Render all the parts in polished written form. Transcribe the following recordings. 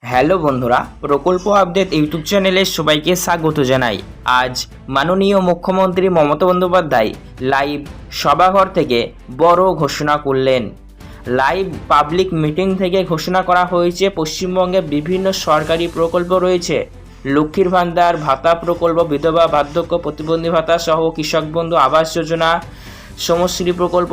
Hello বন্ধুরা, প্রকল্প update YouTube চ্যানেলে সবাইকে স্বাগত জানাই। আজ মাননীয় মুখ্যমন্ত্রী মমতা বন্দ্যোপাধ্যায় লাইভ সভাঘর থেকে বড় ঘোষণা করলেন। লাইভ পাবলিক মিটিং থেকে ঘোষণা করা হয়েছে পশ্চিমবঙ্গে বিভিন্ন সরকারি প্রকল্প রয়েছে। লক্ষ্মীর ভান্ডার, ভাতা প্রকল্প, বিধবা বার্ধক্য প্রতিবন্ধী ভাতা সহ কৃষক বন্ধু আবাস যোজনা, সমশ্রী প্রকল্প,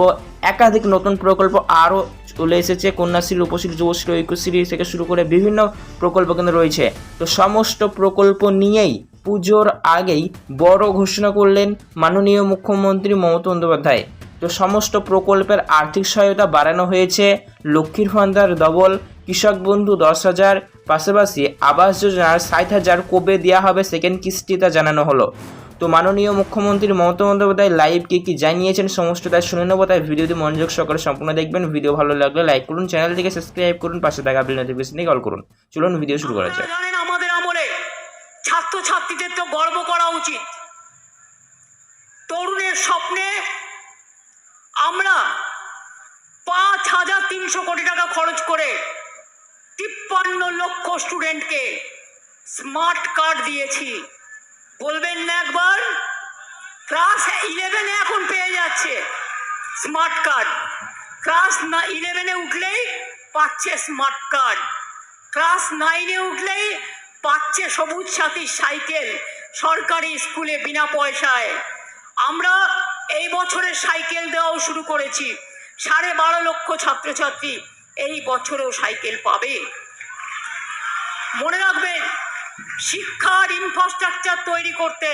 একাধিক নতুন প্রকল্প আরও চলে এসেছে। কন্যাশ্রী, রূপশ্রী, যুবশ্রী, ঐক্যশ্রী থেকে শুরু করে বিভিন্ন প্রকল্প কিন্তু রয়েছে। তো সমস্ত প্রকল্প নিয়েই পুজোর আগেই বড় ঘোষণা করলেন মাননীয় মুখ্যমন্ত্রী মমতা বন্দ্যোপাধ্যায়। তো সমস্ত প্রকল্পের আর্থিক সহায়তা বাড়ানো হয়েছে। লক্ষ্মীর ভান্ডার ডবল, কৃষক বন্ধু 10,000, পাশাপাশি আবাস যোজনার 60,000 কবে দেওয়া হবে সেকেন্ড কিস্তিটা জানানো হলো। তো মাননীয় মুখ্যমন্ত্রী মমতা বন্দ্যোপাধ্যায় লাইভকে কি জানিয়েছেন সমস্ত তাই শুনে নেবো। তাই ভিডিওটি মনোযোগ সহকারে সম্পূর্ণ দেখবেন। ভিডিও ভালো লাগলে লাইক করুন, চ্যানেলটিকে সাবস্ক্রাইব করুন, পাশে থাকা বেল নোটিফিকেশনে কল করুন। চলুন ভিডিও শুরু করা যাক। জানেন, আমাদের আমলে ছাত্রছাত্রীদের তো গর্ব করা উচিত। তরুণের স্বপ্নে আমরা 5,300 কোটি টাকা খরচ করে 53 লক্ষ স্টুডেন্টকে স্মার্ট কার্ড দিয়েছি। বলবেন না একবার? ক্লাস 11-এ এখন পেয়ে যাচ্ছে স্মার্ট কার্ড। ক্লাস 11-এ উঠলেই পাচ্ছে স্মার্ট কার্ড। ক্লাস 9-এ উঠলেই পাচ্ছে সবুজ সাথী সাইকেল সরকারি স্কুলে বিনা পয়সায়। আমরা এই বছরের সাইকেল দেওয়াও শুরু করেছি। 12.5 লক্ষ ছাত্রছাত্রী এই বছরেও সাইকেল পাবে। মনে রাখবেন, শিক্ষার ইনফ্রাস্ট্রাকচার তৈরি করতে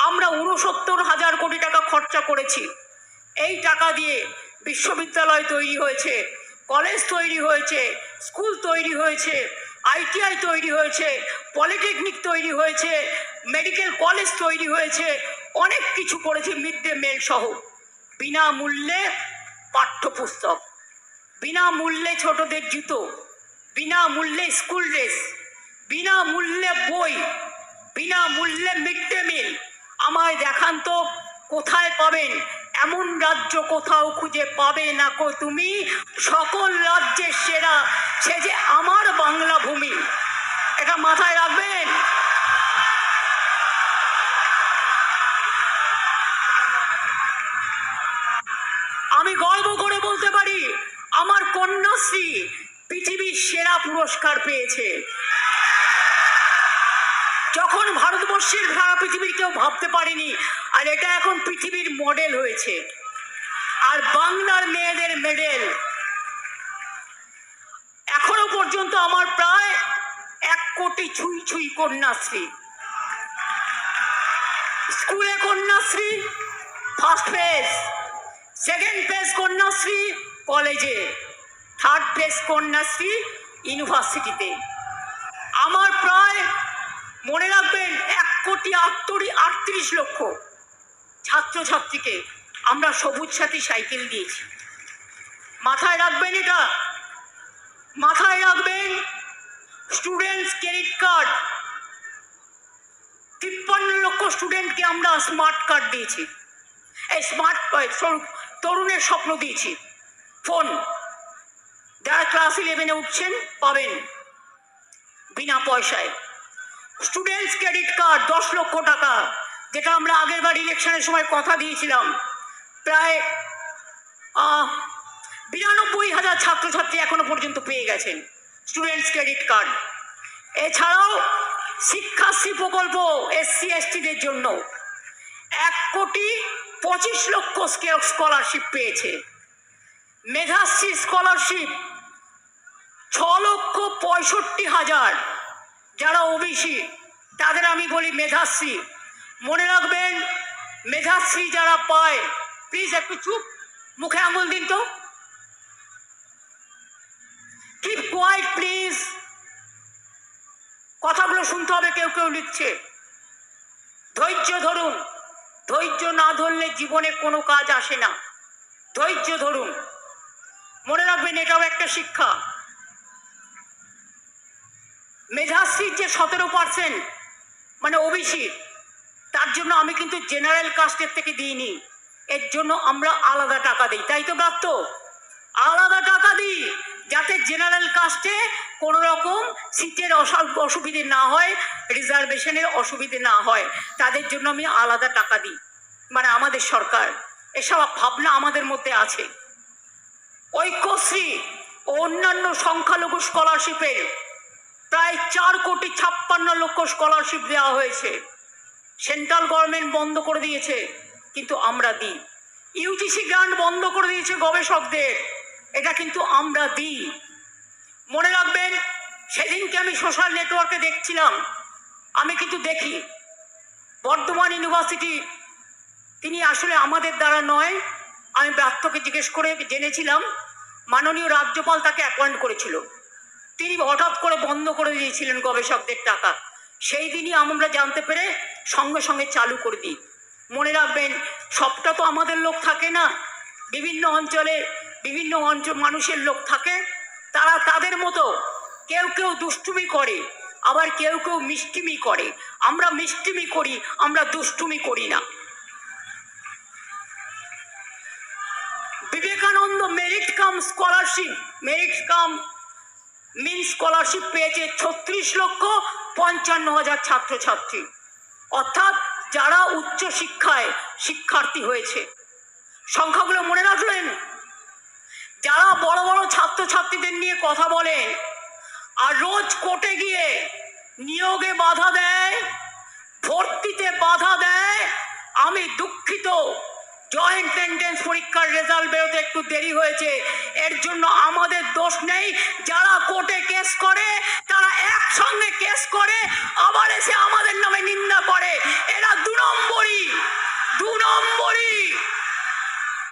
আমরা 69,000 কোটি টাকা খরচা করেছি। এই টাকা দিয়ে বিশ্ববিদ্যালয় তৈরি হয়েছে, কলেজ তৈরি হয়েছে, স্কুল তৈরি হয়েছে, ITI তৈরি হয়েছে, পলিটেকনিক তৈরি হয়েছে, মেডিকেল কলেজ তৈরি হয়েছে, অনেক কিছু করেছে। মিড ডে মিল সহ বিনামূল্যে পাঠ্যপুস্তক, বিনামূল্যে ছোটদের জুতো, বিনামূল্যে স্কুল ড্রেস, বিনামূল্যে বই, বিনামূল্যে মিড ডে মিল। আমায় দেখান তো কোথায় পাবেন? এমন রাজ্য কোথাও খুঁজে পাবে না কো তুমি। সকল রাজ্যের সেরা সে যে আমার বাংলা ভূমি। এটা মাথায় রাখবেন। আমি গর্ব করে বলতে পারি, আমার কন্যাশ্রী পৃথিবীর সেরা পুরস্কার পেয়েছে। যখন ভারতবর্ষের সারা পৃথিবীর কেউ ভাবতে পারেনি, আর এটা এখন পৃথিবীর মডেল হয়েছে। আর বাংলার মেয়েদের মেডেল এখনো পর্যন্ত আমার প্রায় 1 কোটি ছুঁই ছুঁই কন্যাশ্রী। স্কুলে Kanyashree first phase, second phase Kanyashree কলেজে, থার্ড ফেজ কন্যাশ্রী ইউনিভার্সিটিতে। আমার প্রায় মনে রাখবেন 1,38 লক্ষ ছাত্রছাত্রীকে আমরা সবুজ সাথী সাইকেল দিয়েছি। মাথায় রাখবেন এটা, মাথায় রাখবেন। স্টুডেন্টস ক্রেডিট কার্ড 53 লক্ষ স্টুডেন্টকে আমরা স্মার্ট কার্ড দিয়েছি। এই স্মার্ট তরুণের স্বপ্ন দিয়েছি। ফোন যারা ক্লাস 11-এ উঠছেন পাবেন বিনা পয়সায়। স্টুডেন্টস ক্রেডিট কার্ড 10 লক্ষ টাকা, যেটা আমরা আগের বার ইলেকশনের সময় কথা দিয়েছিলাম। প্রায় 92,000 ছাত্রছাত্রী এখনো পর্যন্ত পেয়ে গেছেন স্টুডেন্টস ক্রেডিট কার্ড। এছাড়াও শিক্ষাশ্রী প্রকল্প SC STদের জন্য 1,25 লক্ষ স্কলারশিপ পেয়েছে। মেধাশ্রী স্কলারশিপ 6,65,000 যারা OBC তাদের আমি বলি মেধাশ্রী। মনে রাখবেন, মেধাশ্রী যারা পায়, প্লিজ একটু চুপ, মুখে আঙুল দিন তো, কিপ কোয়াইট প্লিজ। কথাগুলো শুনতে হবে, কেউ কেউ লিখছে। ধৈর্য ধরুন, ধৈর্য না ধরলে জীবনে কোনো কাজ আসে না। ধৈর্য ধরুন, মনে রাখবেন এটাও একটা শিক্ষা। মেধাশ্রীর যে 17% মানে OBC, তার জন্য আমি কিন্তু জেনারেল কাস্টের থেকে দিইনি। এর জন্য আমরা আলাদা টাকা দিই, তাই তো প্রাপ্ত? আলাদা টাকা দিই। যাতে জেনারেল কাস্টে কোনো রকম সিটের অসুবিধে না হয়, রিজার্ভেশনের অসুবিধে না হয়, তাদের জন্য আমি আলাদা টাকা দিই। মানে আমাদের সরকার এসব ভাবনা আমাদের মধ্যে আছে। ঐক্যশ্রী ও অন্যান্য সংখ্যালঘু স্কলারশিপের প্রায় 4,56,00,000 স্কলারশিপ দেওয়া হয়েছে। সেন্ট্রাল গভর্নমেন্ট বন্ধ করে দিয়েছে, কিন্তু আমরা দিই। ইউজিসি গ্রান্ট বন্ধ করে দিয়েছে গবেষকদের, এটা কিন্তু আমরা দিই। মনে রাখবেন, সেদিনকে আমি সোশ্যাল নেটওয়ার্কে দেখছিলাম, আমি কিন্তু দেখি বর্ধমান ইউনিভার্সিটি, তিনি আসলে আমাদের দ্বারা নয়, আমি ব্রাত্যকে জিজ্ঞেস করে জেনেছিলাম, মাননীয় রাজ্যপাল তাকে অ্যাপয়েন্ট করেছিল, তিনি হঠাৎ করে বন্ধ করে দিয়েছিলেন গবেষকদের টাকা। সেই দিনই আমরা জানতে পেরে সঙ্গে সঙ্গে চালু করে দিই। মনে রাখবেন, সবটা তো আমাদের লোক থাকে না, বিভিন্ন অঞ্চলে বিভিন্ন মানুষের লোক থাকে, তারা তাদের মতো কেউ কেউ দুষ্টুমি করে, আবার কেউ কেউ মিষ্টিমি করে। আমরা মিষ্টিমি করি, আমরা দুষ্টুমি করি না। Vivekananda merit cum scholarship, merit cum means scholarship পেয়েছে 36,55,000 ছাত্রছাত্রী, অর্থাৎ যারা উচ্চ শিক্ষায় শিক্ষার্থী হয়েছে। সংখ্যাগুলো মনে রাখলেন? যারা বড় বড় ছাত্রছাত্রীদের নিয়ে কথা বলে আর রোজ কোর্টে গিয়ে নিয়োগে বাধা দেয়, ভর্তিতে বাধা দেয়, আমি দুঃখিত, জয়েন্ট এন্ট্রান্স পরীক্ষার রেজাল্ট বেরোতে একটু দেরি হয়েছে, এর জন্য আমাদের দোষ নেই। যারা কোর্টে কেস করে তারা একসঙ্গে কেস করে আবার এসে আমাদের নামে নিন্দা করে,